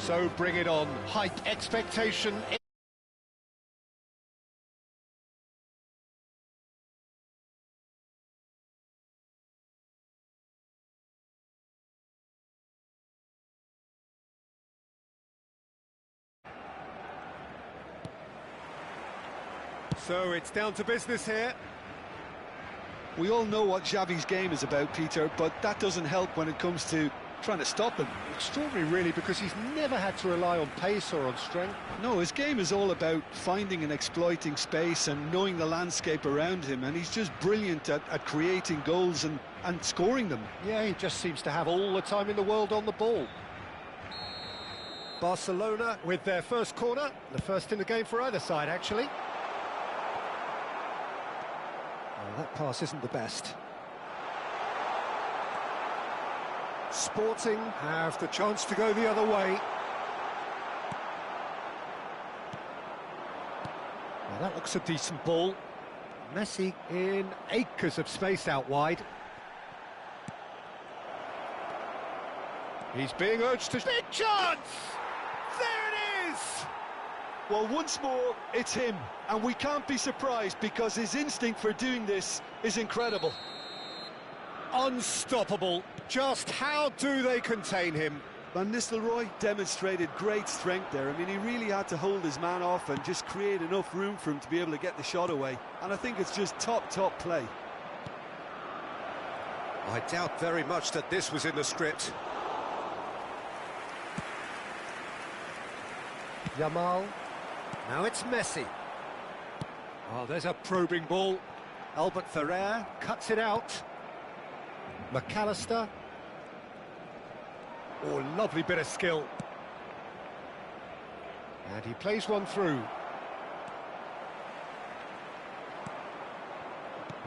So bring it on. Hype, expectation. So it's down to business here. We all know what Xavi's game is about, Peter, but that doesn't help when it comes to trying to stop him. Extraordinary, really, because he's never had to rely on pace or on strength. No, his game is all about finding and exploiting space and knowing the landscape around him, and he's just brilliant at creating goals and scoring them. Yeah, he just seems to have all the time in the world on the ball. Barcelona with their first corner, the first in the game for either side, actually. Well, that pass isn't the best. Sporting have the chance to go the other way. Well, that looks a decent ball. Messi in acres of space out wide. He's being urged to... Big chance! There it is! Well, once more, it's him, and we can't be surprised because his instinct for doing this is incredible. Unstoppable. Just how do they contain him? Van Nistelrooy demonstrated great strength there. I mean, he really had to hold his man off and just create enough room for him to be able to get the shot away. And I think it's just top play. I doubt very much that this was in the script. Yamal. Now it's Messi. Oh, there's a probing ball. Albert Ferrer cuts it out. McAllister. Oh, lovely bit of skill. And he plays one through.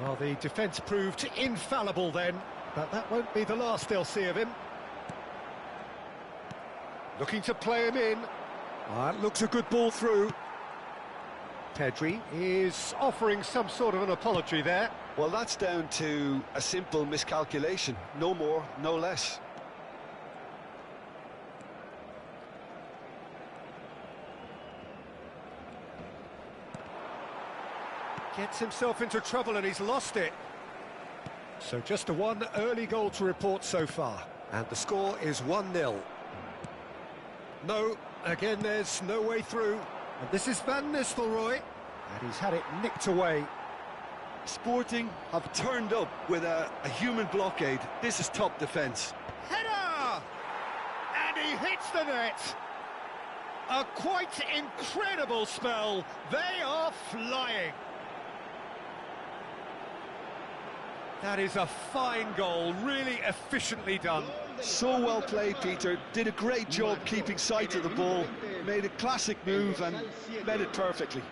Well, the defence proved infallible then, but that won't be the last they'll see of him. Looking to play him in. It looks a good ball through. Pedri is offering some sort of an apology there. Well, that's down to a simple miscalculation. No more, no less. Gets himself into trouble and he's lost it. So just a one early goal to report so far. And the score is 1-0. No, again there's no way through. And this is Van Nistelrooy. And he's had it nicked away. Sporting have turned up with a human blockade. This is top defence. Header! And he hits the net. A quite incredible spell. They are flying. That is a fine goal, really efficiently done. So well played, Peter. Did a great job keeping sight of the ball. Made a classic move and made it perfectly.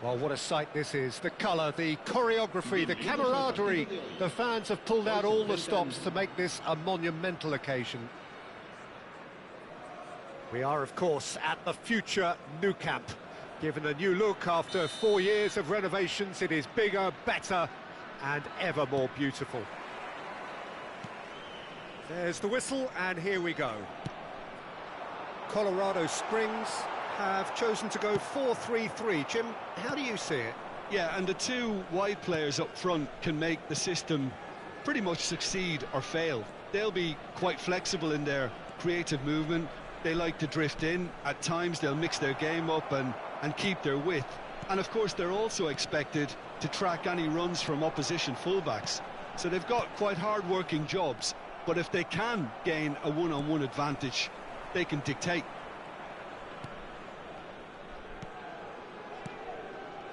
Well, what a sight this is. The colour, the choreography, the camaraderie. The fans have pulled out all the stops to make this a monumental occasion. We are, of course, at the future Nou Camp. Given a new look after 4 years of renovations, it is bigger, better, and ever more beautiful. There's the whistle, and here we go. Colorado Springs have chosen to go 4-3-3. Jim, how do you see it? Yeah, and the two wide players up front can make the system pretty much succeed or fail. They'll be quite flexible in their creative movement. They like to drift in. At times they'll mix their game up and keep their width. And of course they're also expected to track any runs from opposition fullbacks. So they've got quite hard-working jobs, but if they can gain a one-on-one advantage, they can dictate.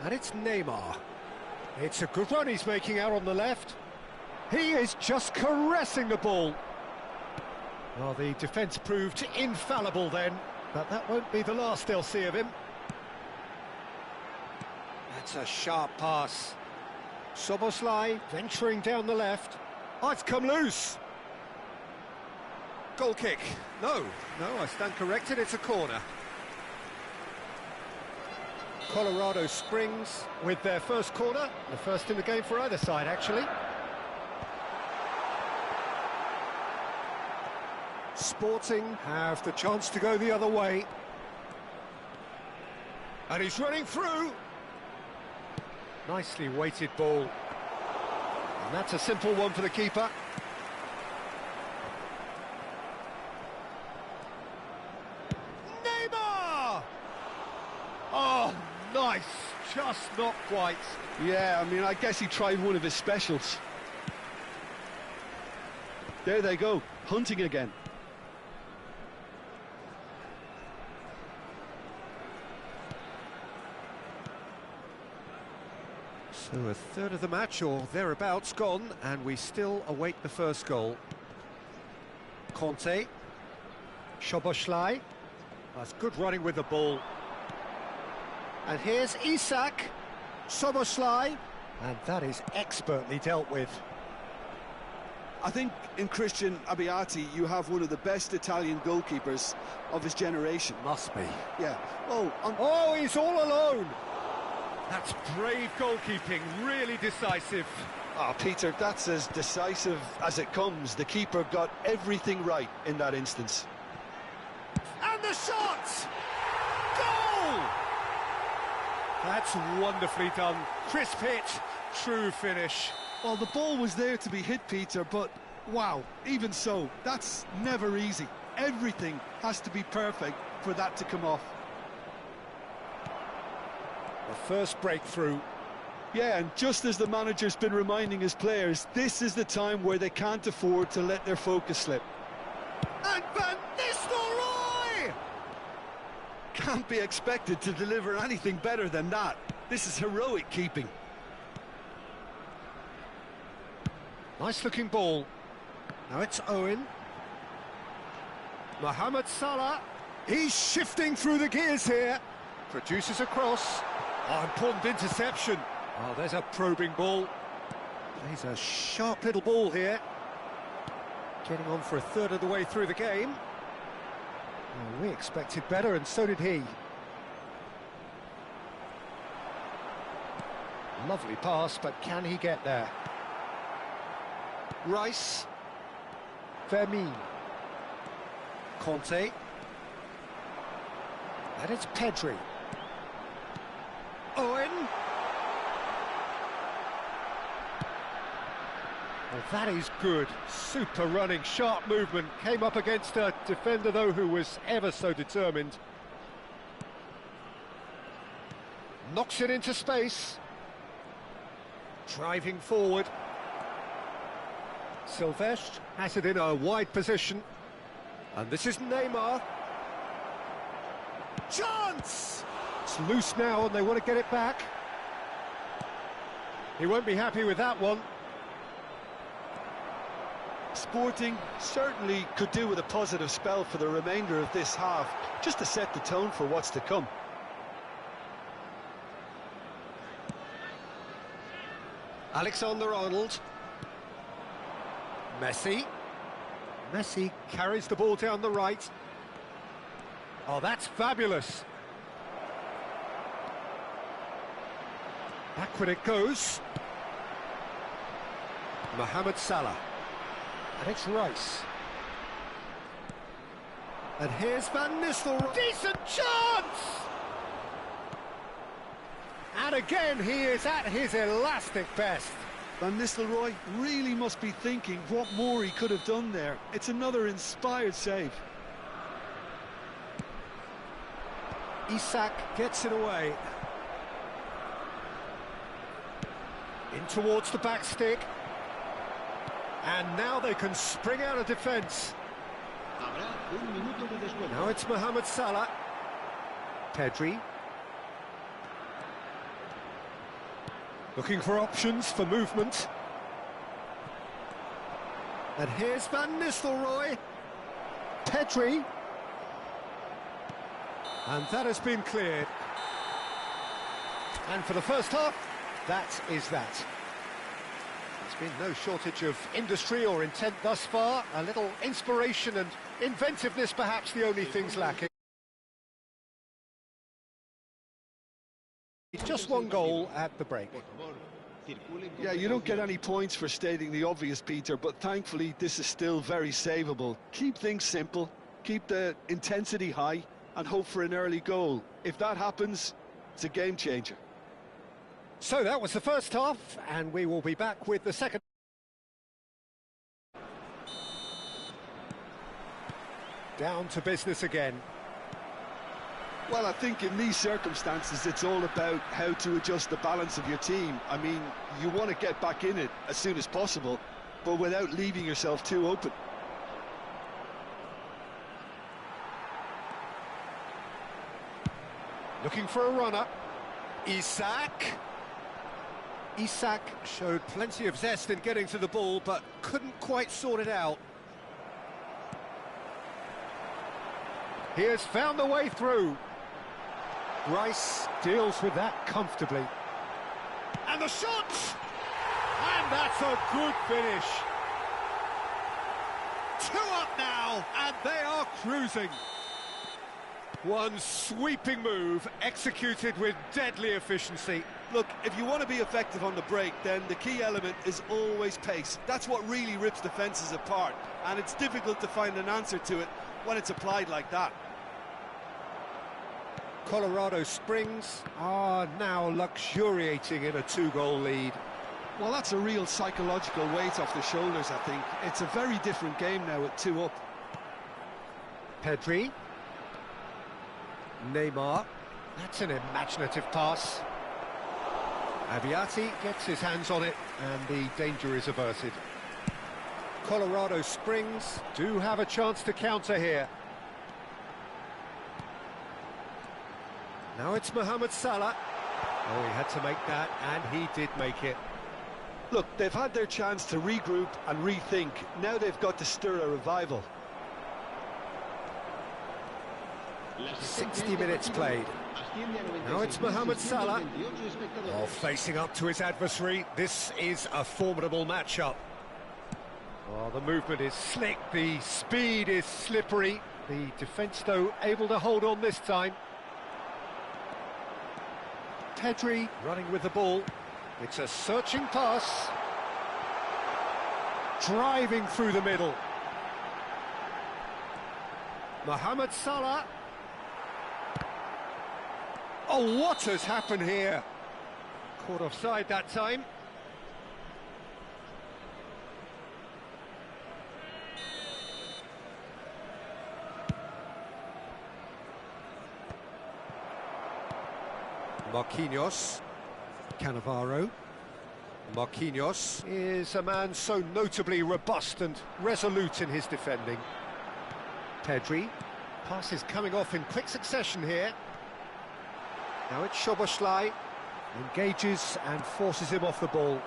And it's Neymar. It's a good run he's making out on the left. He is just caressing the ball. Well, the defence proved infallible then, but that won't be the last they'll see of him. That's a sharp pass. Szoboszlai venturing down the left. Oh, it's come loose. Goal kick. No, I stand corrected, it's a corner. Colorado Springs with their first corner, the first in the game for either side, actually. Sporting have the chance to go the other way. And he's running through. Nicely weighted ball. And that's a simple one for the keeper. Neymar! Oh, nice. Just not quite. Yeah, I mean, I guess he tried one of his specials. There they go, hunting again. So a third of the match or thereabouts gone, and we still await the first goal. Conte. Szoboszlai. That's good running with the ball. And here's Isak. Szoboszlai. And that is expertly dealt with. I think in Christian Abbiati you have one of the best Italian goalkeepers of his generation. Must be. Yeah. Oh, he's all alone. That's brave goalkeeping, really decisive. Oh, Peter, that's as decisive as it comes. The keeper got everything right in that instance. And the shot! Goal! That's wonderfully done. Crisp hit, true finish. Well, the ball was there to be hit, Peter, but wow, even so, that's never easy. Everything has to be perfect for that to come off. The first breakthrough. Yeah, and just as the manager's been reminding his players, this is the time where they can't afford to let their focus slip. And Van Nistelrooy! Can't be expected to deliver anything better than that. This is heroic keeping. Nice looking ball. Now it's Owen. Mohamed Salah. He's shifting through the gears here. Produces a cross. Oh, important interception. Oh, there's a probing ball. There's a sharp little ball here. Getting on for a third of the way through the game. Well, we expected better, and so did he. Lovely pass, but can he get there? Rice. Vermin. Conte. And it's Pedri. Owen. Well, that is good. Super running, sharp movement. Came up against a defender, though, who was ever so determined. Knocks it into space. Driving forward. Silvestre has it in a wide position. And this is Neymar. Chance! It's loose now and they want to get it back. He won't be happy with that one. Sporting certainly could do with a positive spell for the remainder of this half, just to set the tone for what's to come. Alexander-Arnold. Messi. Messi carries the ball down the right. Oh, that's fabulous. Backward it goes. Mohamed Salah. And it's Rice. And here's Van Nistelrooy. Decent chance! And again, he is at his elastic best. Van Nistelrooy really must be thinking what more he could have done there. It's another inspired save. Isak gets it away. In towards the back stick. And now they can spring out of defence. Now it's Mohamed Salah. Pedri. Looking for options for movement. And here's Van Nistelrooy. Pedri. And that has been cleared. And for the first half, that is that. There's been no shortage of industry or intent thus far. A little inspiration and inventiveness, perhaps the only things lacking. Just one goal at the break. Yeah, you don't get any points for stating the obvious, Peter, but thankfully this is still very savable. Keep things simple, keep the intensity high, and hope for an early goal. If that happens, it's a game changer. So that was the first half, and we will be back with the second. Down to business again. Well, I think in these circumstances it's all about how to adjust the balance of your team. I mean, you want to get back in it as soon as possible, but without leaving yourself too open. Looking for a runner. Isak. Isak showed plenty of zest in getting to the ball, but couldn't quite sort it out. He has found the way through. Rice deals with that comfortably. And the shot! And that's a good finish. 2 up now, and they are cruising. One sweeping move, executed with deadly efficiency. Look, if you want to be effective on the break, then the key element is always pace. That's what really rips defences apart, and it's difficult to find an answer to it when it's applied like that. Colorado Springs are now luxuriating in a 2-goal lead. Well, that's a real psychological weight off the shoulders, I think. It's a very different game now at 2 up. Pedri. Neymar. That's an imaginative pass. Aviati gets his hands on it, and the danger is averted. Colorado Springs do have a chance to counter here. Now it's Mohamed Salah. Oh, he had to make that, and he did make it. Look, they've had their chance to regroup and rethink. Now they've got to stir a revival. 60 minutes played. Now it's Mohamed Salah. Oh, facing up to his adversary. This is a formidable matchup. Oh, the movement is slick, the speed is slippery. The defence, though, able to hold on this time. Pedri running with the ball. It's a searching pass. Driving through the middle. Mohamed Salah. Oh, what has happened here? Caught offside that time. Marquinhos. Cannavaro. Marquinhos is a man so notably robust and resolute in his defending. Pedri. Passes coming off in quick succession here. Now it's Szoboszlai, engages and forces him off the ball.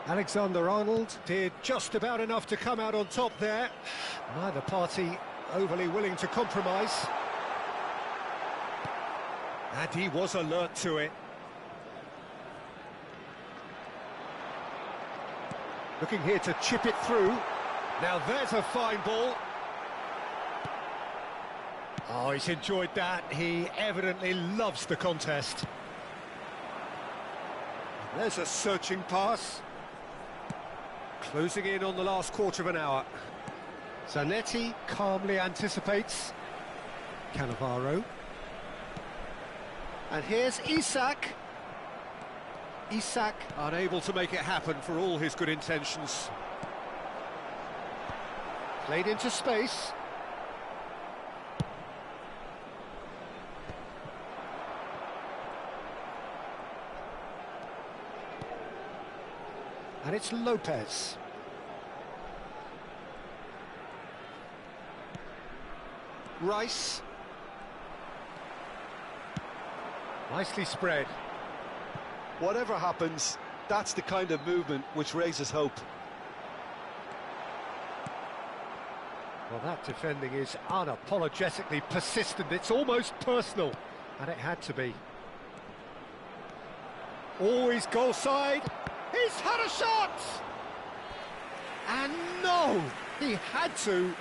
Alexander-Arnold did just about enough to come out on top there. Neither party overly willing to compromise. And he was alert to it. Looking here to chip it through. Now there's a fine ball. Oh, he's enjoyed that. He evidently loves the contest. There's a searching pass. Closing in on the last quarter of an hour. Zanetti calmly anticipates. Cannavaro. And here's Isak. Isak unable to make it happen for all his good intentions. Played into space. And it's Lopez. Rice. Nicely spread. Whatever happens, that's the kind of movement which raises hope. Well, that defending is unapologetically persistent. It's almost personal, and it had to be. Always goal side. He's had a shot! And no! He had to,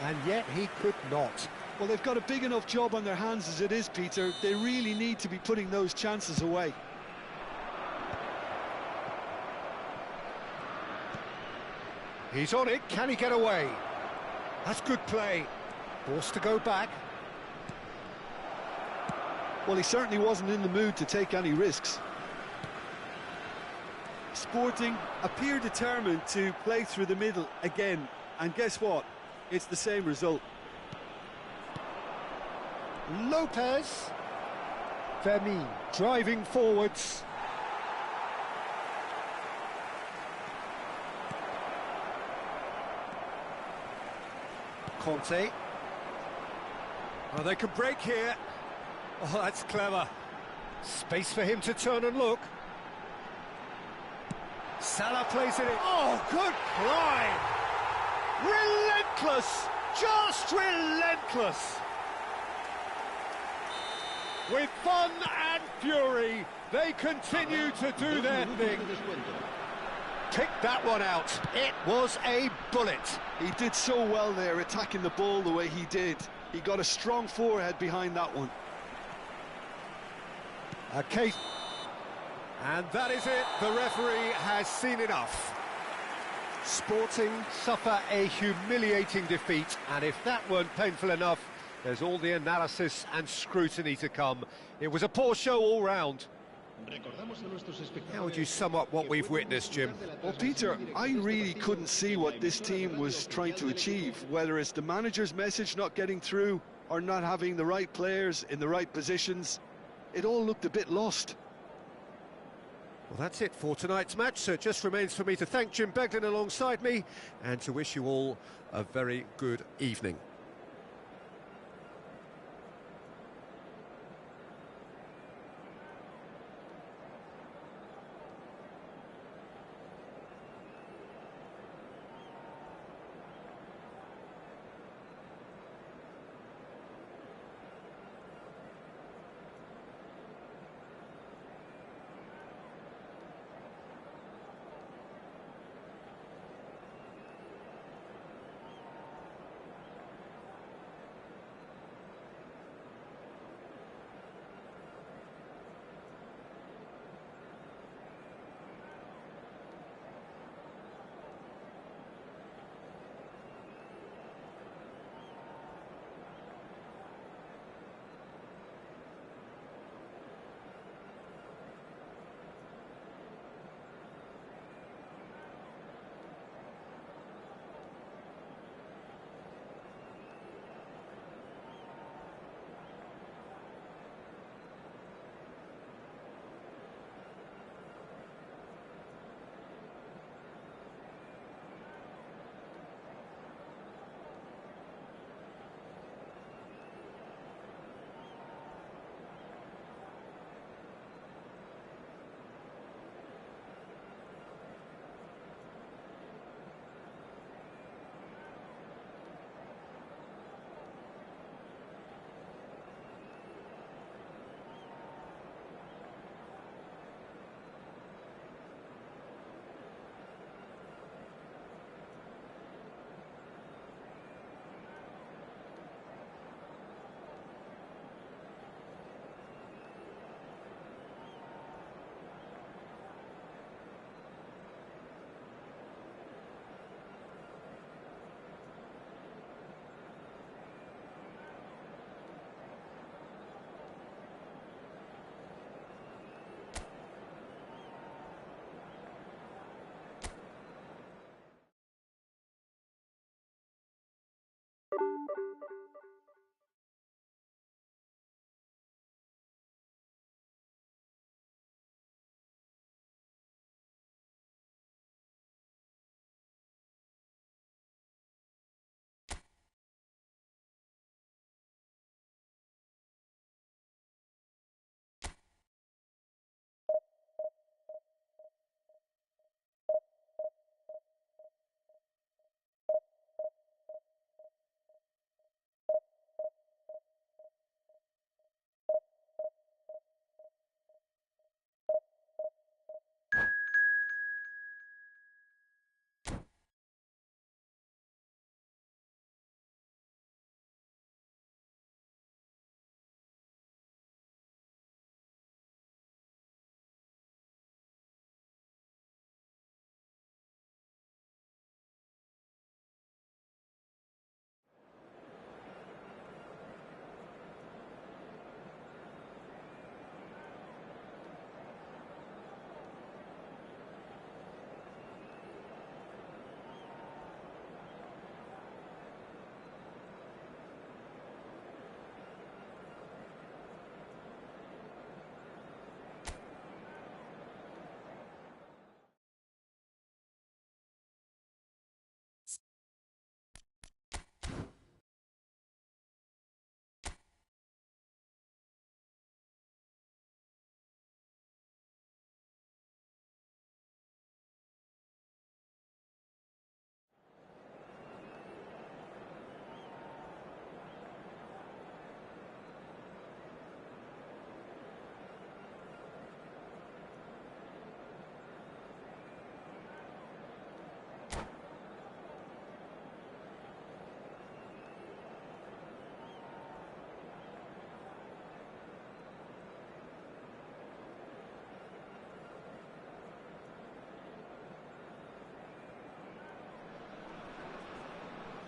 and yet he could not. Well, they've got a big enough job on their hands as it is, Peter. They really need to be putting those chances away. He's on it. Can he get away? That's good play. Forced to go back. Well, he certainly wasn't in the mood to take any risks. Sporting appear determined to play through the middle again, and guess what? It's the same result. Lopez. Fermin driving forwards. Conte. Oh, they can break here. Oh, that's clever. Space for him to turn and look. Salah plays it in. Oh, good climb! Relentless! Just relentless! With fun and fury, they continue to do their thing. Pick that one out. It was a bullet. He did so well there, attacking the ball the way he did. He got a strong forehead behind that one. A case. And that is it. The referee has seen enough. Sporting suffer a humiliating defeat, and if that weren't painful enough, there's all the analysis and scrutiny to come. It was a poor show all round. How would you sum up what we've witnessed, Jim? Well, Peter, I really couldn't see what this team was trying to achieve, whether it's the manager's message not getting through or not having the right players in the right positions. It all looked a bit lost. Well, that's it for tonight's match, so it just remains for me to thank Jim Beglin alongside me and to wish you all a very good evening.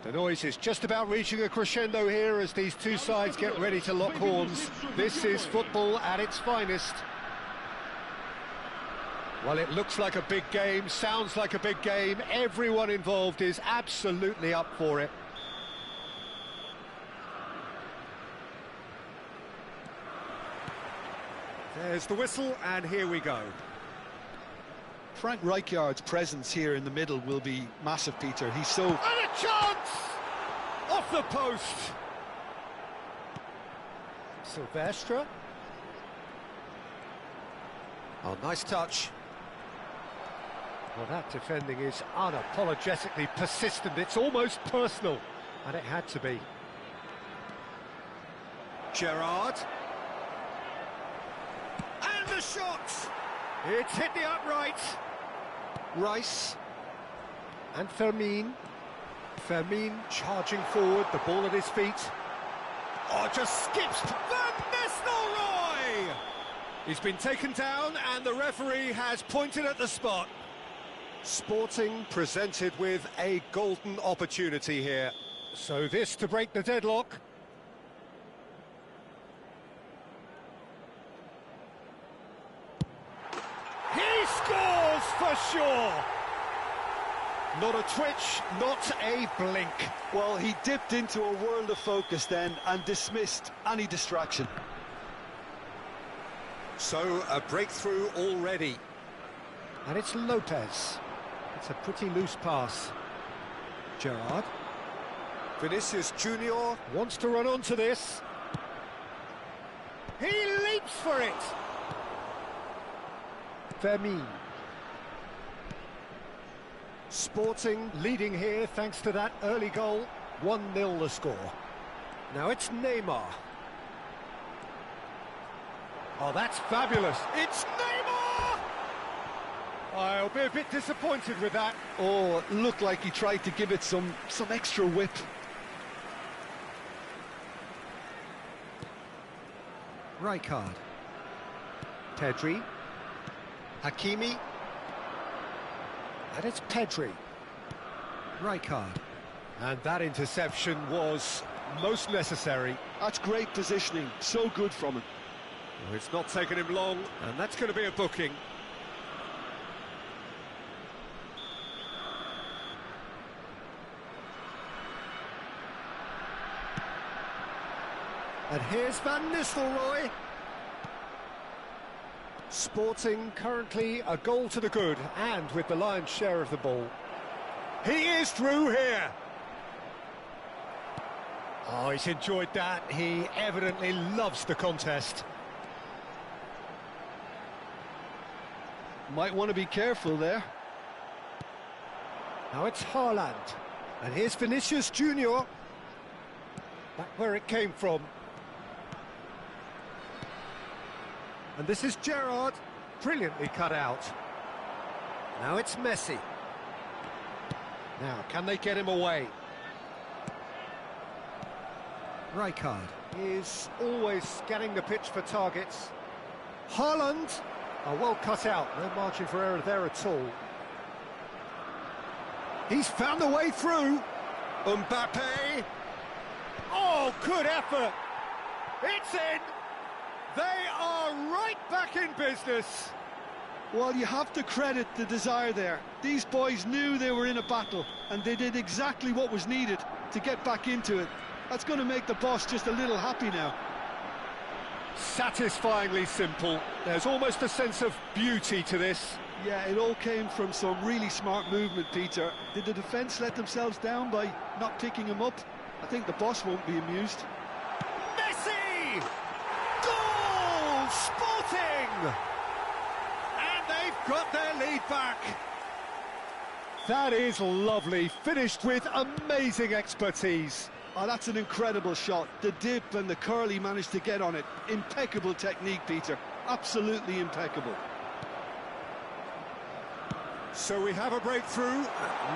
The noise is just about reaching a crescendo here as these two sides get ready to lock horns. This is football at its finest. Well, it looks like a big game, sounds like a big game. Everyone involved is absolutely up for it. There's the whistle, and here we go. Frank Rijkaard's presence here in the middle will be massive, Peter. He's so... And a chance! Off the post! Silvestre. Oh, nice touch. Well, that defending is unapologetically persistent. It's almost personal, and it had to be. Gerrard. And the shot! It's hit the upright. Rice. And Fermin. Fermin charging forward, the ball at his feet. Oh, just skips Van Nistelrooy! He's been taken down, and the referee has pointed at the spot. Sporting presented with a golden opportunity here. So this to break the deadlock. He scores for sure! Not a twitch, not a blink. Well, he dipped into a world of focus then and dismissed any distraction. So a breakthrough already. And it's Lopez. It's a pretty loose pass. Gerrard. Vinicius Junior wants to run onto this. He leaps for it. Fermin. Sporting leading here thanks to that early goal. 1-0 the score. Now it's Neymar. Oh, that's fabulous. It's Neymar! I'll be a bit disappointed with that. Oh, it looked like he tried to give it some extra whip. Rijkaard. Pedri. Hakimi. And it's Pedri. Rijkaard. And that interception was most necessary. That's great positioning, so good from him. Well, it's not taken him long, and that's going to be a booking. And here's Van Nistelrooy. Sporting currently a goal to the good, and with the lion's share of the ball. He is through here. Oh, he's enjoyed that. He evidently loves the contest. Might want to be careful there. Now it's Haaland. And here's Vinicius Junior. Back where it came from. And this is Gerrard. Brilliantly cut out. Now it's Messi. Now, can they get him away? Rijkaard is always scanning the pitch for targets. Haaland. Oh, well cut out. No margin for error there at all. He's found a way through. Mbappe. Oh, good effort. It's in. They are right back in business. Well, you have to credit the desire there. These boys knew they were in a battle, and they did exactly what was needed to get back into it. That's going to make the boss just a little happy now. Satisfyingly simple. There's almost a sense of beauty to this. Yeah, it all came from some really smart movement, Peter. Did the defence let themselves down by not picking him up? I think the boss won't be amused. Messi! Goal! Sporting! And they've got their lead back. That is lovely, finished with amazing expertise. Oh, that's an incredible shot. The dip and the curl he managed to get on it. Impeccable technique, Peter. Absolutely impeccable. So we have a breakthrough.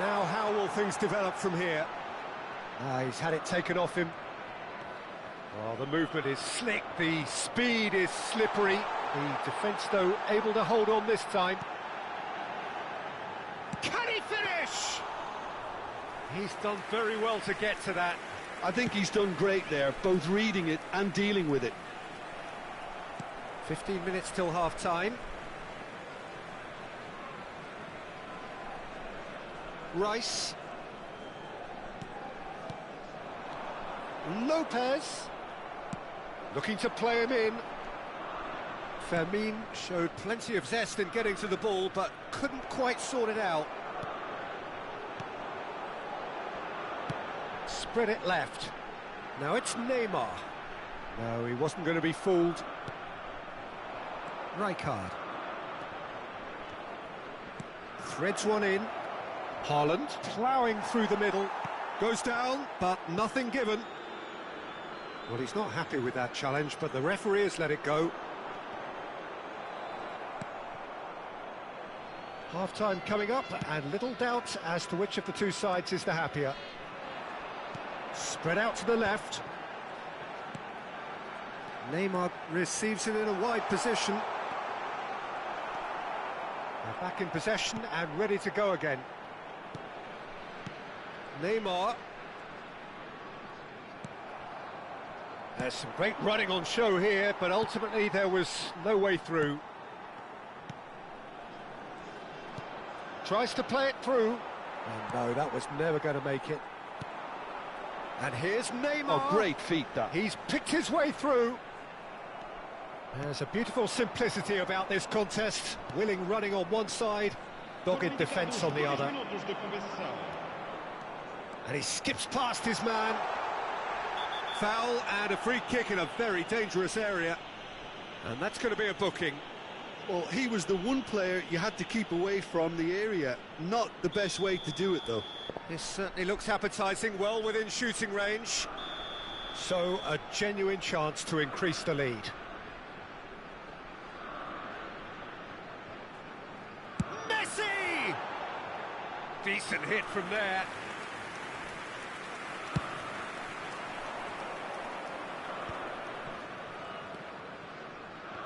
Now how will things develop from here? He's had it taken off him. Oh, the movement is slick, the speed is slippery. The defence, though, able to hold on this time. Can he finish? He's done very well to get to that. I think he's done great there, both reading it and dealing with it. 15 minutes till half-time. Rice. Lopez. Looking to play him in. Fermin showed plenty of zest in getting to the ball, but couldn't quite sort it out. Spread it left. Now it's Neymar. No, he wasn't going to be fooled. Rijkaard. Threads one in. Haaland ploughing through the middle. Goes down, but nothing given. Well, he's not happy with that challenge, but the referee has let it go. Half-time coming up, and little doubt as to which of the two sides is the happier. Spread out to the left. Neymar receives it in a wide position. They're back in possession and ready to go again. Neymar. There's some great running on show here, but ultimately there was no way through. Tries to play it through. And no, that was never going to make it. And here's Neymar. Oh, great feat, that. He's picked his way through. There's a beautiful simplicity about this contest. Willing running on one side, dogged defence on the other. And he skips past his man. Foul and a free kick in a very dangerous area. And that's going to be a booking. Well, he was the one player you had to keep away from the area. Not the best way to do it, though. This certainly looks appetising, well within shooting range. So, a genuine chance to increase the lead. Messi! Decent hit from there.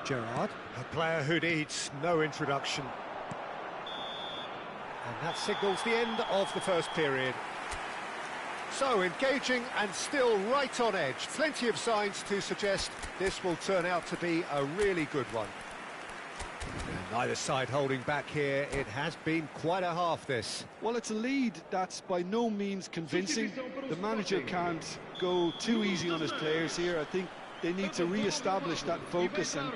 Gerrard, a player who needs no introduction. And that signals the end of the first period. So, engaging and still right on edge. Plenty of signs to suggest this will turn out to be a really good one. And neither side holding back here. It has been quite a half, this. Well, it's a lead that's by no means convincing. The manager can't go too easy on his players here. I think they need to re-establish that focus and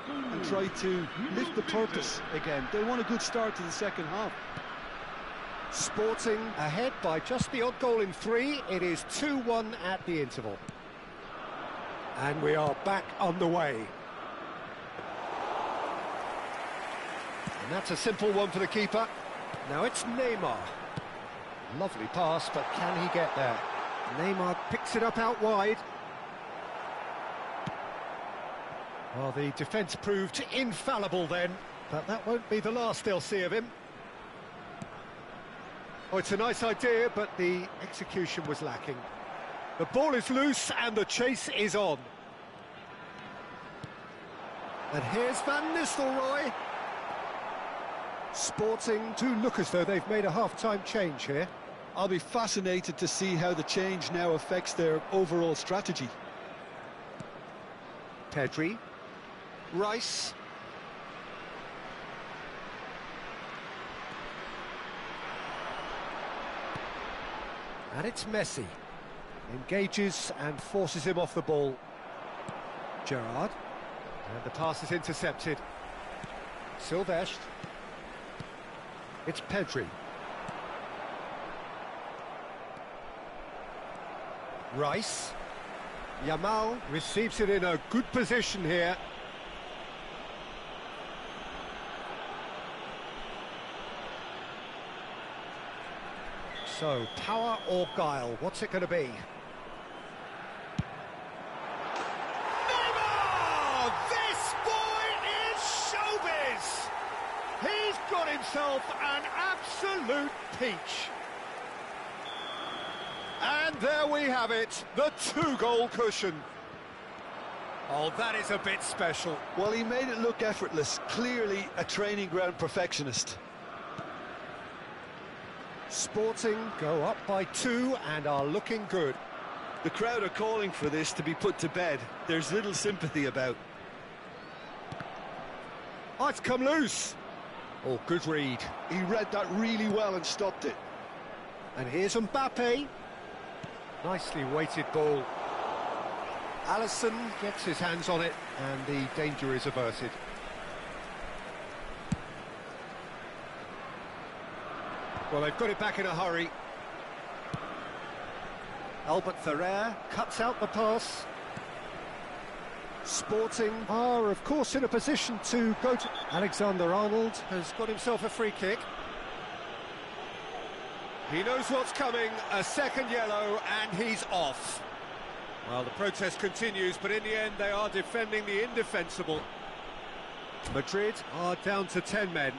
try to lift the purpose again. They want a good start to the second half. Sporting ahead by just the odd goal in 3. It is 2-1 at the interval. And we are back underway. And that's a simple one for the keeper. Now it's Neymar. Lovely pass, but can he get there? Neymar picks it up out wide. Well, the defence proved infallible then, but that won't be the last they'll see of him. Oh, it's a nice idea, but the execution was lacking. The ball is loose and the chase is on. And here's Van Nistelrooy. Sporting do look as though they've made a half-time change here. I'll be fascinated to see how the change now affects their overall strategy. Pedri. Rice. And it's Messi. Engages and forces him off the ball. Gerrard. And the pass is intercepted. Silvestre. It's Pedri. Rice. Yamal receives it in a good position here. So, power or guile, what's it going to be? Neymar! This boy is showbiz! He's got himself an absolute peach. And there we have it, the 2-goal cushion. Oh, that is a bit special. Well, he made it look effortless. Clearly a training ground perfectionist. Sporting go up by 2 and are looking good. The crowd are calling for this to be put to bed. There's little sympathy about. Oh, it's come loose. Oh, good read. He read that really well and stopped it. And here's Mbappe. Nicely weighted ball. Alisson gets his hands on it and the danger is averted. Well, they've got it back in a hurry. Albert Ferrer cuts out the pass. Sporting are, of course, in a position to go to... Alexander-Arnold has got himself a free kick. He knows what's coming, a second yellow, and he's off. Well, the protest continues, but in the end, they are defending the indefensible. Madrid are down to 10 men.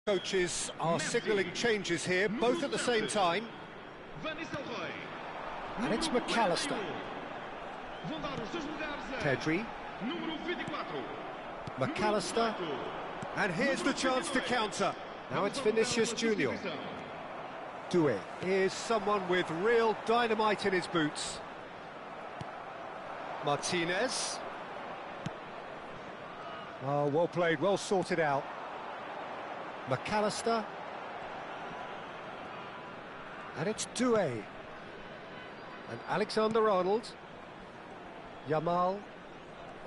Coaches are signalling changes here, both at the same time. And it's McAllister. Pedri. McAllister. And here's the chance to counter. Now it's Vinicius Junior. Doué is someone with real dynamite in his boots. Martinez. Oh, well played, well sorted out. McAllister. And it's Doué. And Alexander-Arnold. Yamal.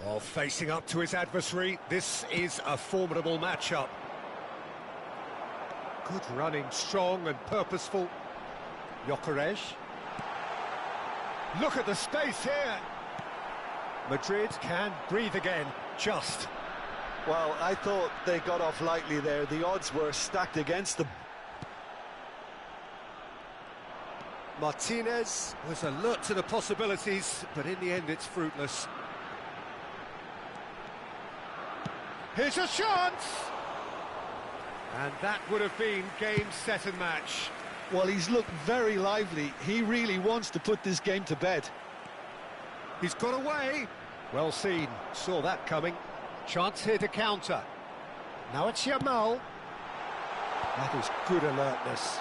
Oh, facing up to his adversary. This is a formidable matchup. Good running, strong and purposeful. Gyökeres. Look at the space here. Madrid can breathe again, just. Well, I thought they got off lightly there. The odds were stacked against them. Martinez was alert to the possibilities, but in the end it's fruitless. Here's a chance! And that would have been game, set and match. Well, he's looked very lively. He really wants to put this game to bed. He's got away. Well seen, saw that coming. Chance here to counter. Now it's Yamal. That is good alertness.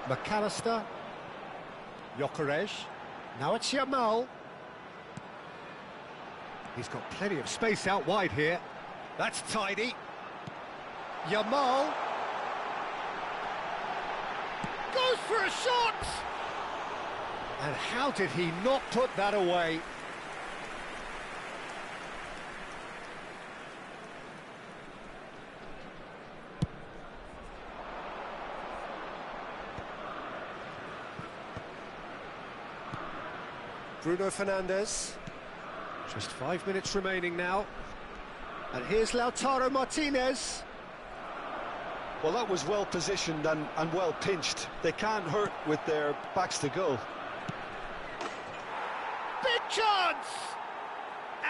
McAllister. Gyökeres. Now it's Yamal. He's got plenty of space out wide here. That's tidy. Yamal. Goes for a shot! And how did he not put that away? Bruno Fernandes. Just 5 minutes remaining now. And here's Lautaro Martinez. Well, that was well positioned and well pinched. They can't hurt with their backs to goal. Big chance!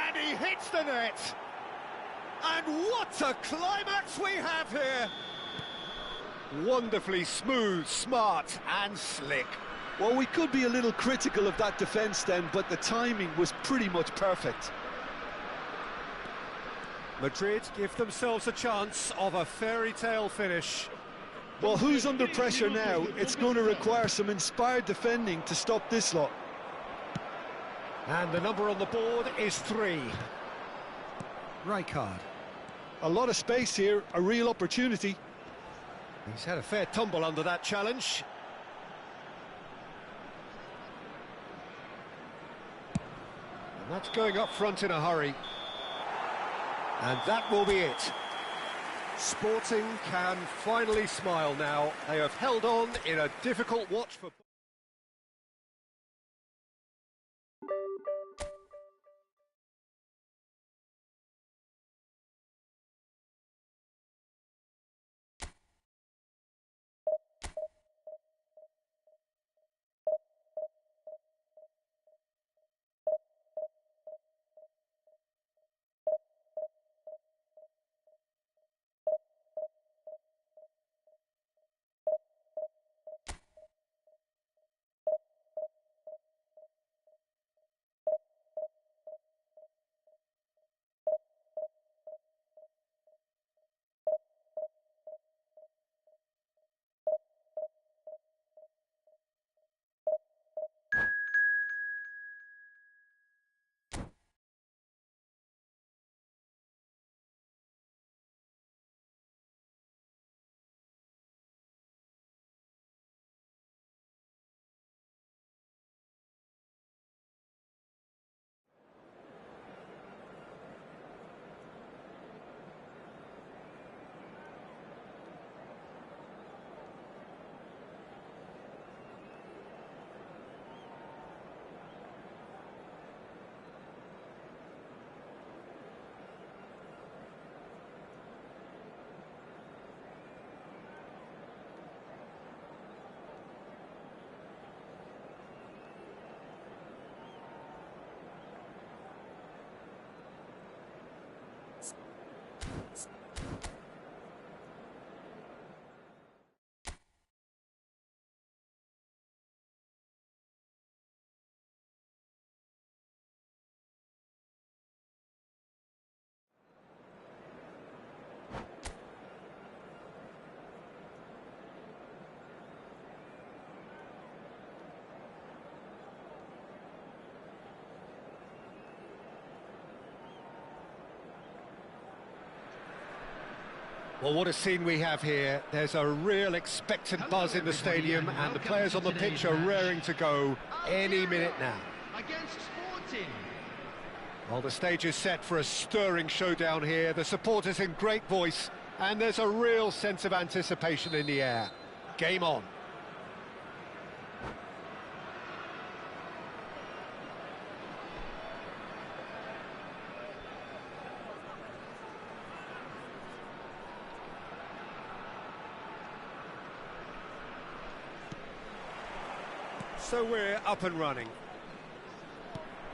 And he hits the net. And what a climax we have here! Wonderfully smooth, smart and slick. Well, we could be a little critical of that defence then, but the timing was pretty much perfect. Madrid give themselves a chance of a fairy tale finish. Well, who's under pressure now? It's going to require some inspired defending to stop this lot. And the number on the board is 3. Rijkaard. A lot of space here, a real opportunity. He's had a fair tumble under that challenge. And that's going up front in a hurry. And that will be it. Sporting can finally smile now. They have held on in a difficult watch for... Well, what a scene we have here. There's a real expectant buzz in the stadium, and the players on the pitch are raring to go any minute now. Against Sporting. Well, the stage is set for a stirring showdown here. The supporters in great voice, and there's a real sense of anticipation in the air. Game on. So we're up and running.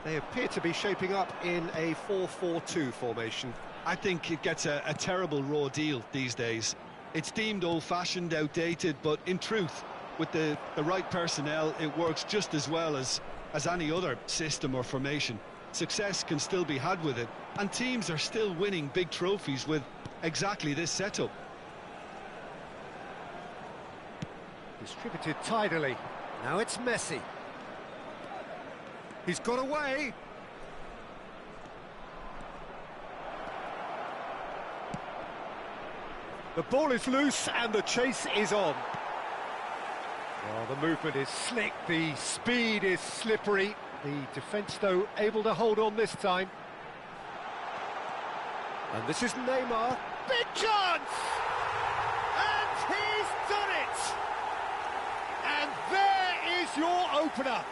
They appear to be shaping up in a 4-4-2 formation. I think it gets a terrible raw deal these days. It's deemed old-fashioned, outdated, but in truth, with the right personnel, it works just as well as any other system or formation. Success can still be had with it, and teams are still winning big trophies with exactly this setup. Distributed tidily. Now it's Messi. He's got away. The ball is loose and the chase is on. Well, the movement is slick, the speed is slippery. The defence, though, able to hold on this time. And this is Neymar. Big chance! And he's done it! And there is your opener.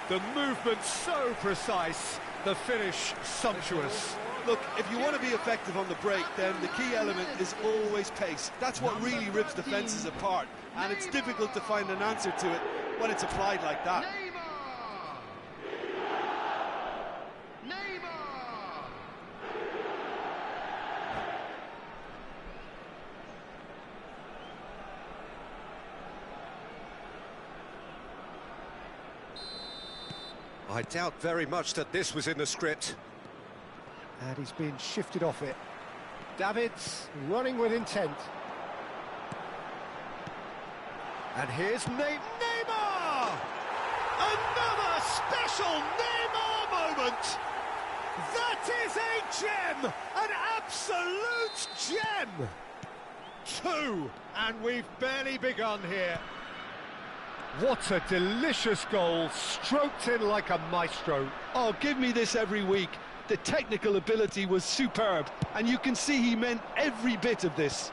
The movement so precise, the finish sumptuous. Look, if you want to be effective on the break, then the key element is always pace. That's what really rips defences apart, and it's difficult to find an answer to it when it's applied like that. I doubt very much that this was in the script. And he's been shifted off it. Davids running with intent. And here's Neymar! Another special Neymar moment! That is a gem! An absolute gem! 2, and we've barely begun here. What a delicious goal, stroked in like a maestro. Oh, give me this every week. The technical ability was superb, and you can see he meant every bit of this.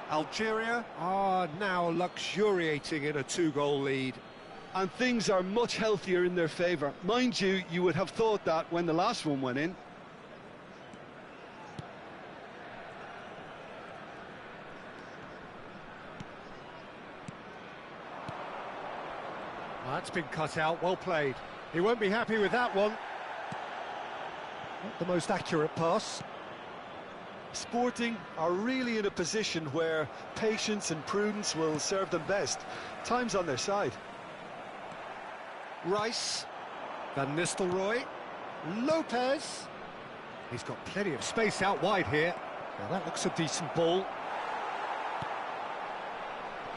Algeria are now luxuriating in a 2-goal lead. And things are much healthier in their favour. Mind you, you would have thought that when the last one went in. That's been cut out, well played. He won't be happy with that one. Not the most accurate pass. Sporting are really in a position where patience and prudence will serve them best. Time's on their side. Rice, Van Nistelrooy, Lopez. He's got plenty of space out wide here. Now that looks a decent ball.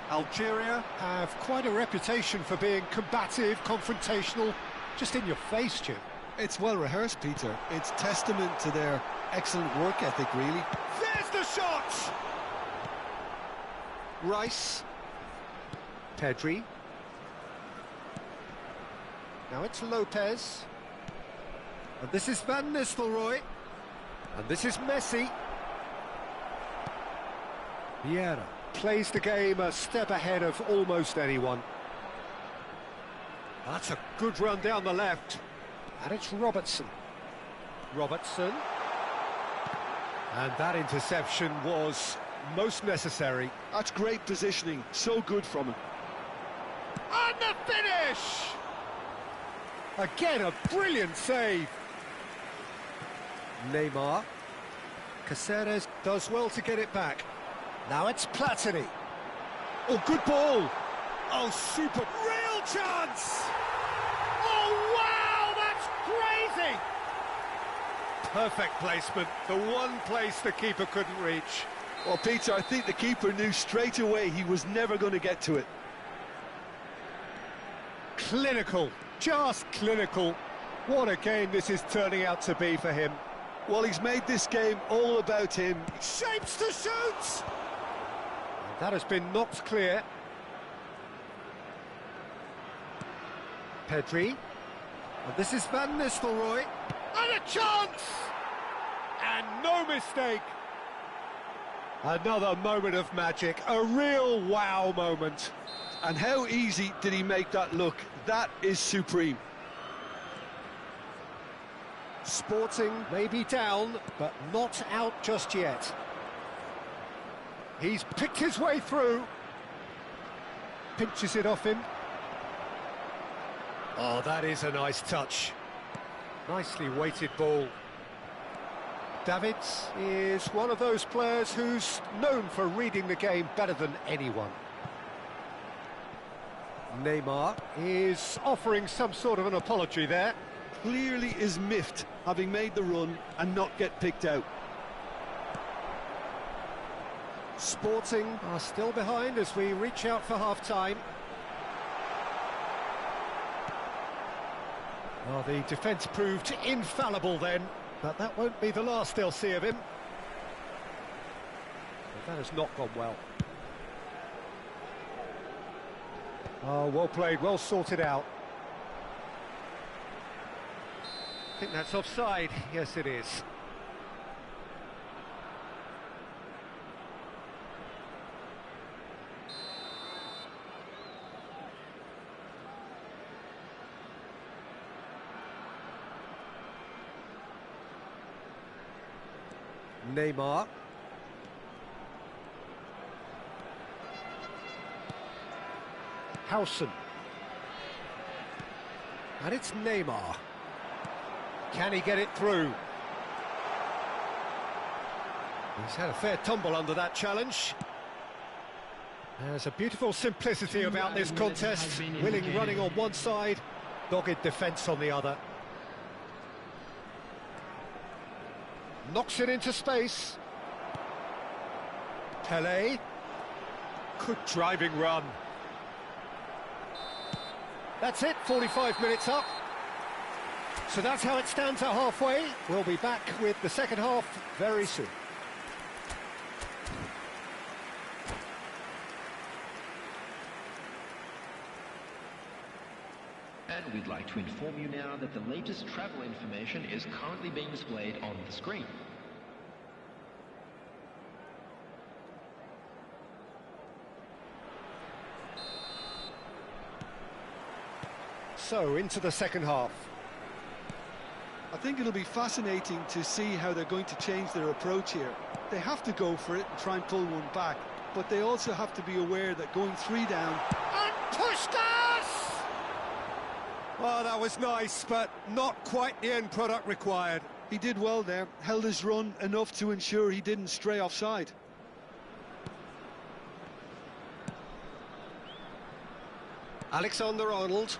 Algeria have quite a reputation for being combative, confrontational, just in your face, Jim. It's well rehearsed, Peter. It's testament to their excellent work ethic, really. There's the shot! Rice. Pedri. Now it's Lopez. And this is Van Nistelrooy. And this is Messi. Vieira plays the game a step ahead of almost anyone. That's a good run down the left. And it's Robertson. Robertson. And that interception was most necessary. That's great positioning, so good from him. And the finish! Again, a brilliant save. Neymar. Caceres does well to get it back. Now it's Platini. Oh, good ball. Oh, super. Real chance! Oh, wow, that's crazy! Perfect placement, the one place the keeper couldn't reach. Well, Peter, I think the keeper knew straight away he was never going to get to it. Clinical, just clinical. What a game this is turning out to be for him. Well, he's made this game all about him. Shapes to shoot! And that has been knocked clear. Pedri. And this is Van Nistelrooy. And a chance! And no mistake. Another moment of magic, a real wow moment. And how easy did he make that look? That is supreme. Sporting may be down, but not out just yet. He's picked his way through. Pinches it off him. Oh, that is a nice touch. Nicely weighted ball. Davids is one of those players who's known for reading the game better than anyone. Neymar is offering some sort of an apology there. Clearly is miffed, having made the run and not get picked out. Sporting are still behind as we reach out for half-time. Well, the defence proved infallible then, but that won't be the last they'll see of him. But that has not gone well. Oh, well played, well sorted out. I think that's offside. Yes, it is. Neymar. Howson. And it's Neymar. Can he get it through? He's had a fair tumble under that challenge. There's a beautiful simplicity about this contest. Willing running on one side, dogged defence on the other. Knocks it into space. Pele. Good driving run. That's it, 45 minutes up. So that's how it stands at halfway. We'll be back with the second half very soon. And we'd like to inform you now that the latest travel information is currently being displayed on the screen. So, into the second half. I think it'll be fascinating to see how they're going to change their approach here. They have to go for it and try and pull one back, but they also have to be aware that going 3 down... And pushed us! Well, that was nice, but not quite the end product required. He did well there, held his run enough to ensure he didn't stray offside. Alexander-Arnold.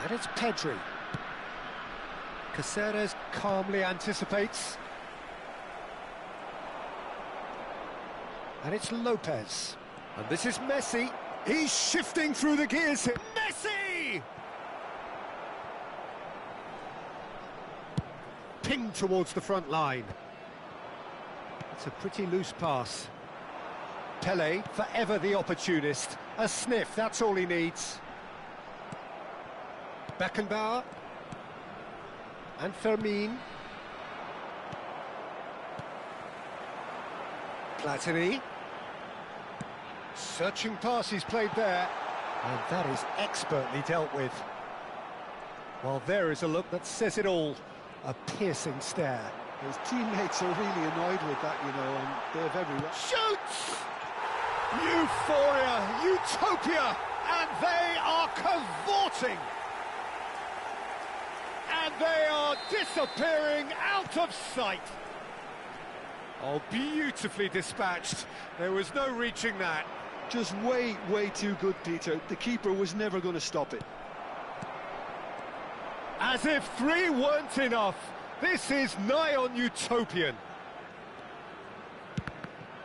And it's Pedri. Caceres calmly anticipates. And it's Lopez. And this is Messi. He's shifting through the gears here. Messi! Pinged towards the front line. It's a pretty loose pass. Pele, forever the opportunist. A sniff, that's all he needs. Beckenbauer. And Fermin. Platini. Searching pass he's played there. And that is expertly dealt with. Well, there is a look that says it all. A piercing stare. His teammates are really annoyed with that, you know, and they have every right. Shoots! Euphoria, utopia, and they are cavorting. And they are disappearing out of sight. Oh, beautifully dispatched. There was no reaching that. Just way too good, Peter. The keeper was never going to stop it. As if 3 weren't enough. This is nigh on utopian.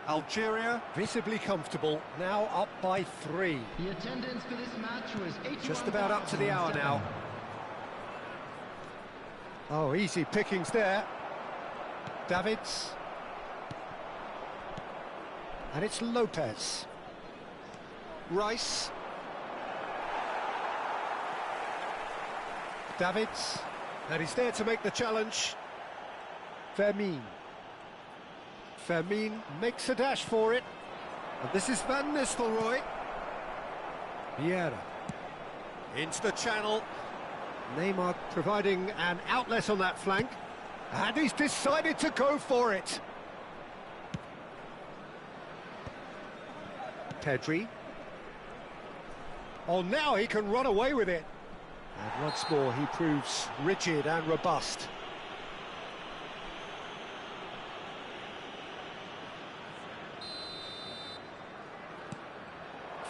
Algeria visibly comfortable, now up by 3. The attendance for this match was 81,000. Just about up to the hour now. Oh, easy pickings there. Davids. And it's Lopez. Rice. Davids. And he's there to make the challenge. Fermin. Fermin makes a dash for it. And this is Van Nistelrooy. Vieira. Into the channel. Neymar providing an outlet on that flank. And he's decided to go for it. Pedri. Oh, now he can run away with it. And once more he proves rigid and robust.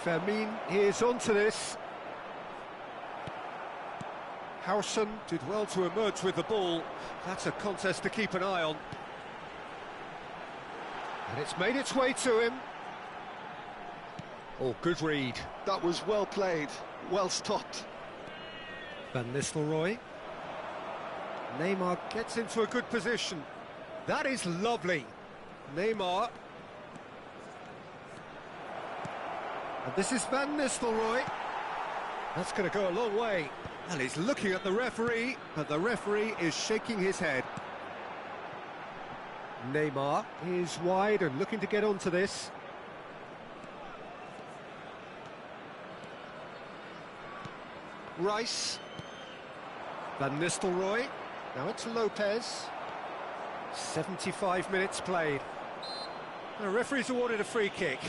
Fermin is onto this. Howson did well to emerge with the ball. That's a contest to keep an eye on. And it's made its way to him. Oh, good read. That was well played, well stopped. Van Nistelrooy. Neymar gets into a good position. That is lovely. Neymar. And this is Van Nistelrooy. That's going to go a long way. And he's looking at the referee, but the referee is shaking his head. Neymar is wide and looking to get onto this. Rice. Van Nistelrooy. Now it's Lopez. 75 minutes played. The referee's awarded a free kick.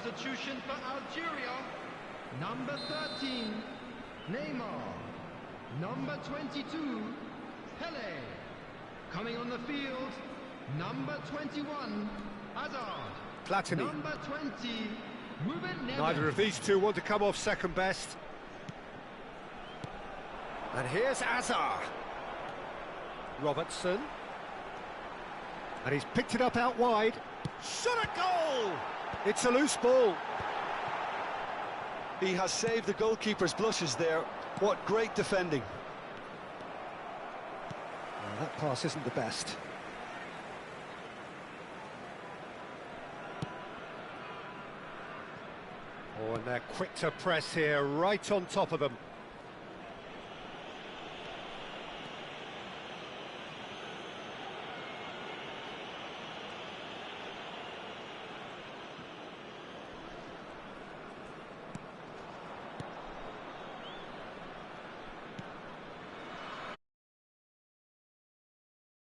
Substitution for Algeria. Number 13, Neymar. Number 22, Pele. Coming on the field, number 21, Hazard. Platini. Number 20, Ruben Neves. Neither of these two want to come off second best. And here's Hazard. Robertson. And he's picked it up out wide. Shot a goal! It's a loose ball. He has saved the goalkeeper's blushes there. What great defending. Well, that pass isn't the best. Oh, and they're quick to press here, right on top of them.